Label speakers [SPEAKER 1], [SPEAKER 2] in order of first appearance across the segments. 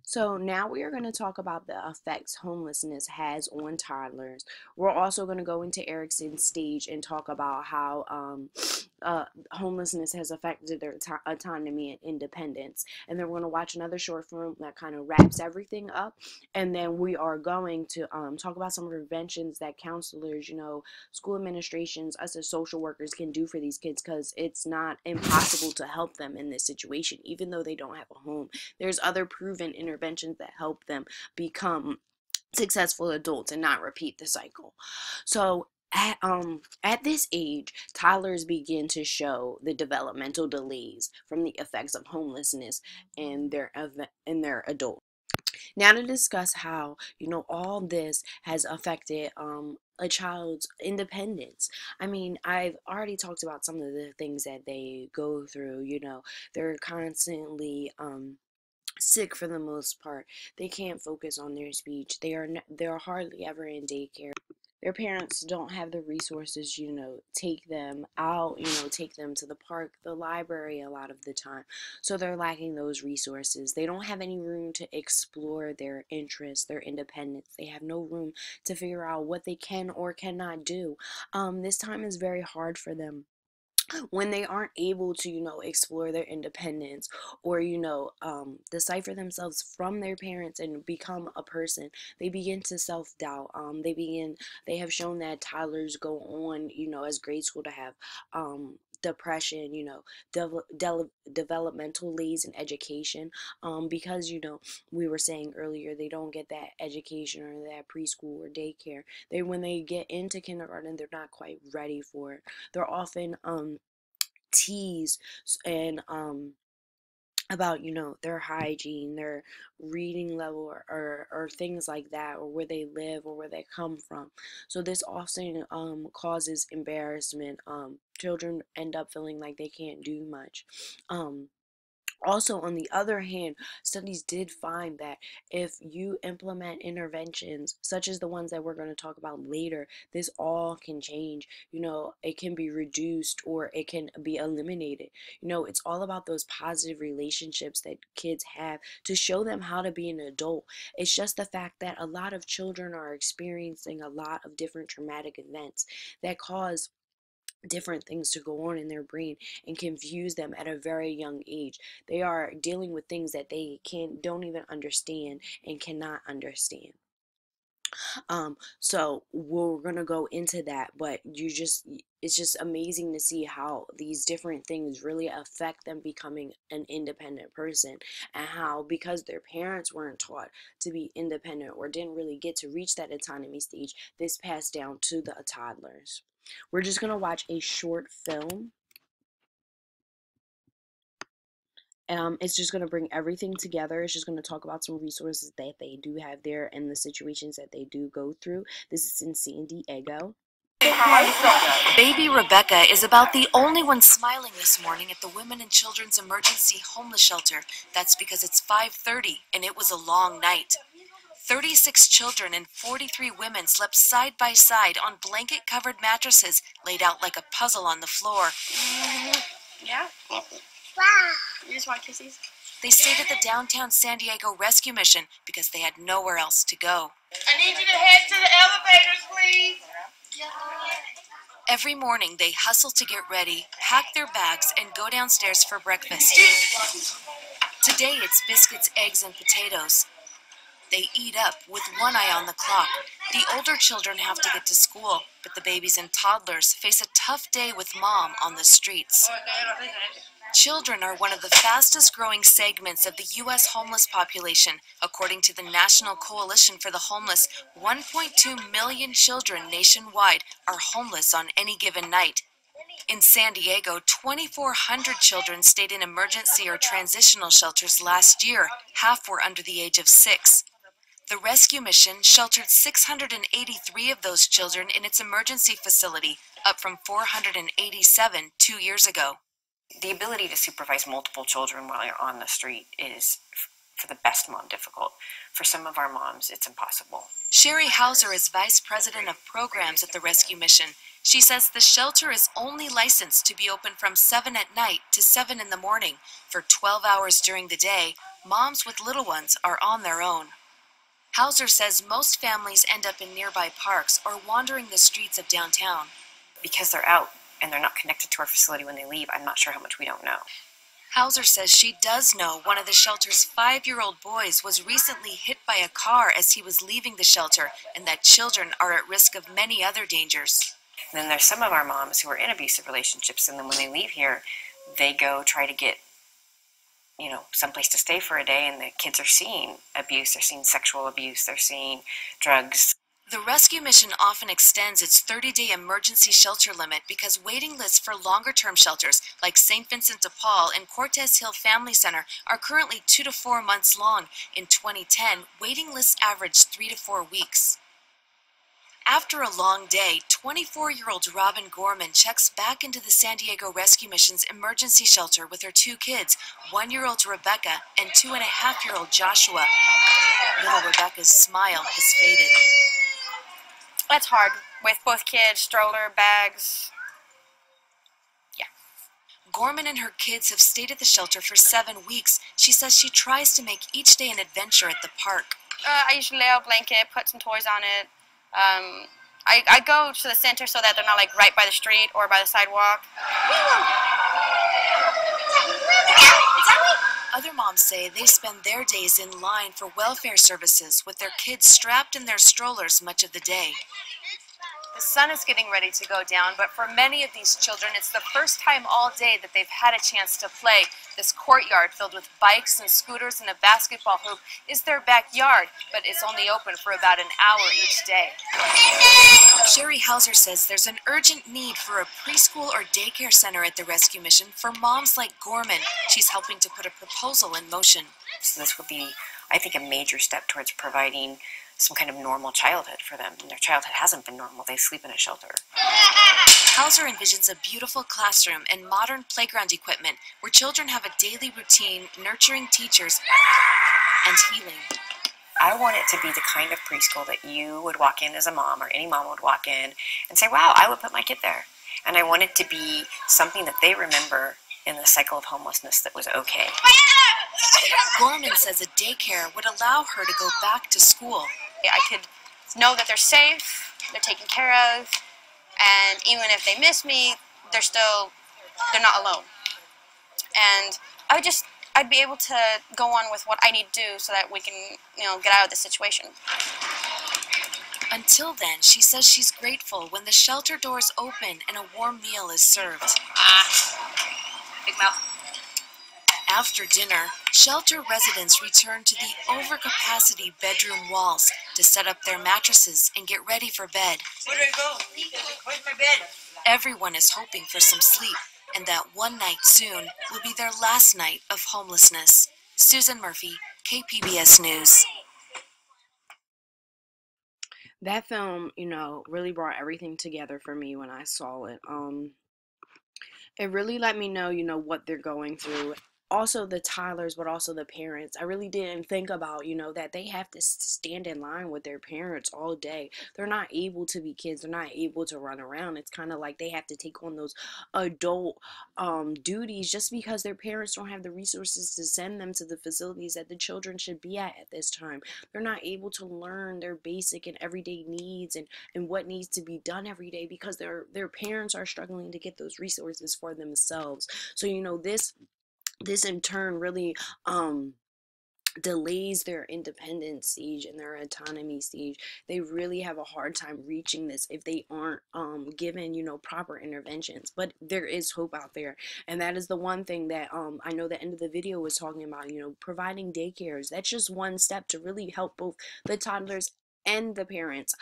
[SPEAKER 1] So now we are going to talk about the effects homelessness has on toddlers. We're also going to go into Erickson's stage and talk about how homelessness has affected their autonomy and independence. And then we're going to watch another short film that kind of wraps everything up. And then we are going to talk about some interventions that counselors, school administrations, us as social workers can do for these kids, because it's not impossible to help them in this situation, even though they don't have a home. There's other proven interventions that help them become successful adults and not repeat the cycle. So at this age, toddlers begin to show the developmental delays from the effects of homelessness in their adult. Now to discuss how all this has affected a child's independence. I mean, I've already talked about some of the things that they go through. They're constantly sick for the most part. They can't focus on their speech. They're hardly ever in daycare. Their parents don't have the resources, take them out, take them to the park, the library a lot of the time. So they're lacking those resources. They don't have any room to explore their interests, their independence. They have no room to figure out what they can or cannot do. This time is very hard for them when they aren't able to explore their independence, or decipher themselves from their parents and become a person. They begin to self-doubt. They have shown that toddlers go on as grade school to have depression, developmental delays in education, because we were saying earlier, they don't get that education or that preschool or daycare. When they get into kindergarten, they're not quite ready for it. They're often teased and about their hygiene, their reading level, or things like that, or where they live or where they come from. So this often causes embarrassment. Children end up feeling like they can't do much. Also, on the other hand, studies did find that if you implement interventions such as the ones that we're going to talk about later, this all can change. It can be reduced or it can be eliminated. It's all about those positive relationships that kids have to show them how to be an adult. It's just the fact that a lot of children are experiencing a lot of different traumatic events that cause different things to go on in their brain and confuse them at a very young age. They are dealing with things that they don't even understand and cannot understand. So we're gonna go into that, but it's just amazing to see how these different things really affect them becoming an independent person, and how, because their parents weren't taught to be independent or didn't really get to reach that autonomy stage, this passed down to the toddlers. We're just gonna watch a short film. It's just going to bring everything together. It's just going to talk about some resources that they do have there and the situations that they do go through. This is in San Diego.
[SPEAKER 2] Baby Rebecca is about the only one smiling this morning at the Women and Children's Emergency Homeless Shelter. That's because it's 5:30 and it was a long night. 36 children and 43 women slept side by side on blanket-covered mattresses laid out like a puzzle on the floor.
[SPEAKER 3] Yeah? Wow. You just want kisses?
[SPEAKER 2] They stayed at the downtown San Diego Rescue Mission because they had nowhere else to go.
[SPEAKER 3] I need you to head to the elevators, please.
[SPEAKER 2] Every morning, they hustle to get ready, pack their bags, and go downstairs for breakfast. Today, it's biscuits, eggs, and potatoes. They eat up with one eye on the clock. The older children have to get to school, but the babies and toddlers face a tough day with mom on the streets. Children are one of the fastest growing segments of the U.S. homeless population. According to the National Coalition for the Homeless, 1.2 million children nationwide are homeless on any given night. In San Diego, 2,400 children stayed in emergency or transitional shelters last year. Half were under the age of 6. The rescue mission sheltered 683 of those children in its emergency facility, up from 487 2 years ago.
[SPEAKER 4] The ability to supervise multiple children while you're on the street is, for the best mom, difficult. For some of our moms, it's impossible.
[SPEAKER 2] Sherry Hauser is vice president of programs at the rescue mission. She says the shelter is only licensed to be open from 7 at night to 7 in the morning for 12 hours during the day, moms with little ones are on their own. Hauser says most families end up in nearby parks or wandering the streets of downtown.
[SPEAKER 4] Because they're out and they're not connected to our facility when they leave, I'm not sure how much we don't know.
[SPEAKER 2] Hauser says she does know one of the shelter's 5-year-old boys was recently hit by a car as he was leaving the shelter, and that children are at risk of many other dangers.
[SPEAKER 4] And then there's some of our moms who are in abusive relationships, and then when they leave here, they go try to get, someplace to stay for a day, and the kids are seeing abuse, they're seeing sexual abuse, they're seeing drugs.
[SPEAKER 2] The rescue mission often extends its 30-day emergency shelter limit because waiting lists for longer-term shelters like St. Vincent de Paul and Cortez Hill Family Center are currently 2 to 4 months long. In 2010, waiting lists averaged 3 to 4 weeks. After a long day, 24-year-old Robin Gorman checks back into the San Diego Rescue Mission's emergency shelter with her 2 kids, 1-year-old Rebecca and 2.5-year-old Joshua. Little Rebecca's smile has faded.
[SPEAKER 3] That's hard with both kids, stroller, bags. Yeah.
[SPEAKER 2] Gorman and her kids have stayed at the shelter for 7 weeks. She says she tries to make each day an adventure at the park.
[SPEAKER 3] I usually lay out a blanket, put some toys on it. I go to the center so that they're not like right by the street or by the sidewalk.
[SPEAKER 2] Other moms say they spend their days in line for welfare services with their kids strapped in their strollers much of the day. The sun is getting ready to go down, but for many of these children, it's the first time all day that they've had a chance to play. This courtyard filled with bikes and scooters and a basketball hoop is their backyard, but it's only open for about an hour each day. Sherry Hauser says there's an urgent need for a preschool or daycare center at the rescue mission for moms like Gorman. She's helping to put a proposal in motion.
[SPEAKER 4] So this would be, I think, a major step towards providing some kind of normal childhood for them. And their childhood hasn't been normal. They sleep in a shelter.
[SPEAKER 2] Hauser envisions a beautiful classroom and modern playground equipment where children have a daily routine, nurturing teachers, and healing.
[SPEAKER 4] I want it to be the kind of preschool that you would walk in as a mom, or any mom would walk in and say, wow, I would put my kid there. And I want it to be something that they remember in the cycle of homelessness that was okay.
[SPEAKER 2] Gorman says a daycare would allow her to go back to school.
[SPEAKER 3] I could know that they're safe, they're taken care of, and even if they miss me, they're not alone. And I'd be able to go on with what I need to do so that we can, get out of this situation.
[SPEAKER 2] Until then, she says she's grateful when the shelter doors open and a warm meal is served.
[SPEAKER 3] Big mouth.
[SPEAKER 2] After dinner, shelter residents return to the overcapacity bedroom walls to set up their mattresses and get ready for bed.
[SPEAKER 5] Where do I go? Where's my bed?
[SPEAKER 2] Everyone is hoping for some sleep, and that one night soon will be their last night of homelessness. Susan Murphy, KPBS News.
[SPEAKER 1] That film, really brought everything together for me when I saw it. It really let me know, what they're going through. Also the toddlers, but also the parents. I really didn't think about, that they have to stand in line with their parents all day. They're not able to be kids. They're not able to run around. It's kind of like they have to take on those adult duties just because their parents don't have the resources to send them to the facilities that the children should be at this time. They're not able to learn their basic and everyday needs and what needs to be done every day because their parents are struggling to get those resources for themselves. So, this in turn really delays their independence stage and their autonomy stage. They really have a hard time reaching this if they aren't given proper interventions. But there is hope out there, and that is the one thing that I know the end of the video was talking about, providing daycares. That's just one step to really help both the toddlers and the parents,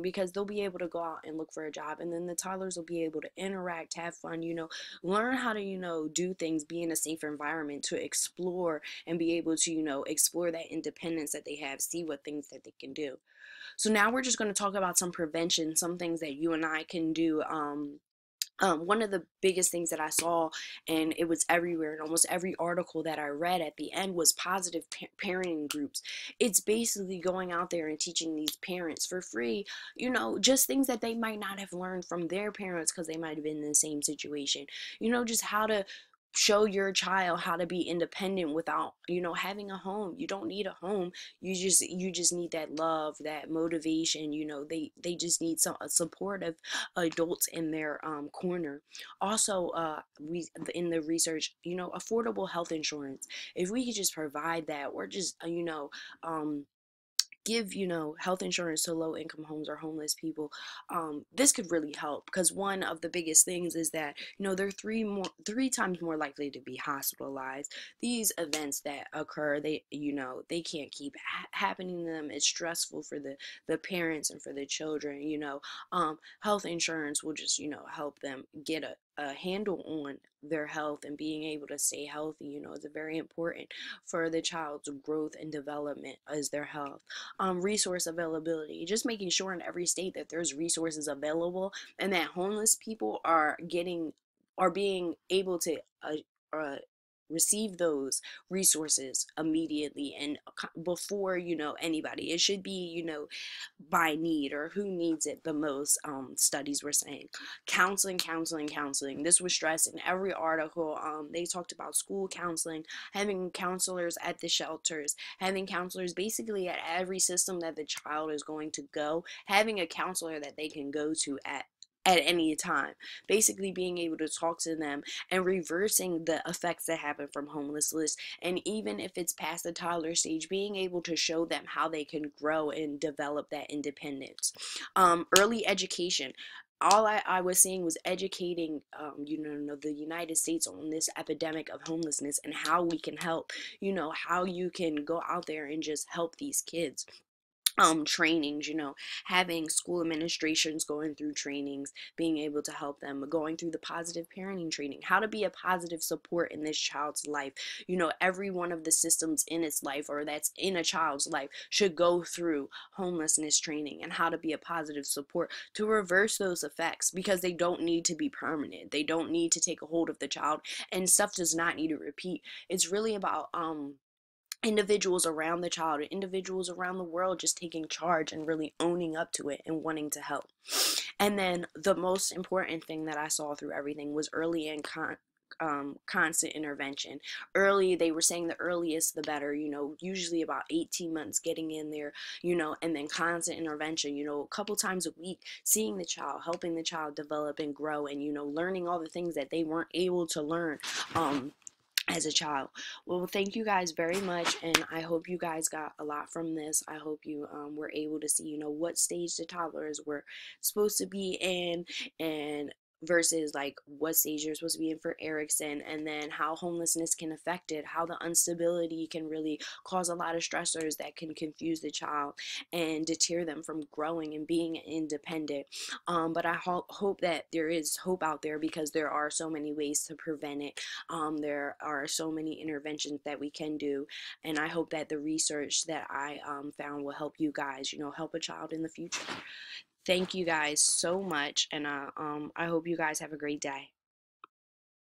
[SPEAKER 1] because they'll be able to go out and look for a job, and then the toddlers will be able to interact, have fun, learn how to do things, be in a safer environment to explore and be able to explore that independence that they have, see what things that they can do. So now we're just going to talk about some prevention, some things that you and I can do. One of the biggest things that I saw, and it was everywhere, and almost every article that I read at the end, was positive parenting groups. It's basically going out there and teaching these parents for free, just things that they might not have learned from their parents because they might have been in the same situation. Just how to show your child how to be independent without, you know, having a home. You don't need a home. You just need that love, that motivation. You know, they just need some a supportive adults in their corner. Also, we in the research, you know, affordable health insurance. If we could just provide that, or just give, you know, health insurance to low income homes or homeless people, this could really help, because one of the biggest things is that, you know, they're three times more likely to be hospitalized. These events that occur, they, you know, they can't keep happening to them. It's stressful for the parents and for the children. You know, health insurance will just, you know, help them get a handle on their health, and being able to stay healthy. You know, it's very important for the child's growth and development as their health. Resource availability, just making sure in every state that there's resources available, and that homeless people are being able to uh, receive those resources immediately, and before, you know, anybody. It should be, you know, by need, or who needs it the most. Studies were saying counseling. This was stressed in every article. They talked about school counseling, having counselors at the shelters, having counselors basically at every system that the child is going to go, having a counselor that they can go to at any time, basically being able to talk to them and reversing the effects that happen from homelessness. And even if it's past the toddler stage, being able to show them how they can grow and develop that independence. Early education. All I was seeing was educating, you know, the United States on this epidemic of homelessness, and how we can help, you know, how you can go out there and just help these kids. Trainings, you know, having school administrations going through trainings, being able to help them, going through the positive parenting training, how to be a positive support in this child's life. You know, every one of the systems in its life, or that's in a child's life, should go through homelessness training, and how to be a positive support to reverse those effects, because they don't need to be permanent. They don't need to take a hold of the child, and stuff does not need to repeat. It's really about individuals around the child, and individuals around the world, just taking charge and really owning up to it and wanting to help. And then the most important thing that I saw through everything was early and constant intervention. Early, they were saying the earliest the better, you know, usually about 18 months getting in there, you know, and then constant intervention, you know, a couple times a week, seeing the child, helping the child develop and grow, and, you know, learning all the things that they weren't able to learn as a child. Well, thank you guys very much, and I hope you guys got a lot from this. I hope you were able to see, you know, what stage the toddlers were supposed to be in, and versus like what stage you're supposed to be in for Erikson, and then how homelessness can affect it, how the instability can really cause a lot of stressors that can confuse the child and deter them from growing and being independent. But I hope that there is hope out there, because there are so many ways to prevent it. There are so many interventions that we can do, and I hope that the research that I found will help you guys, you know, help a child in the future. Thank you guys so much, and I hope you guys have a great day.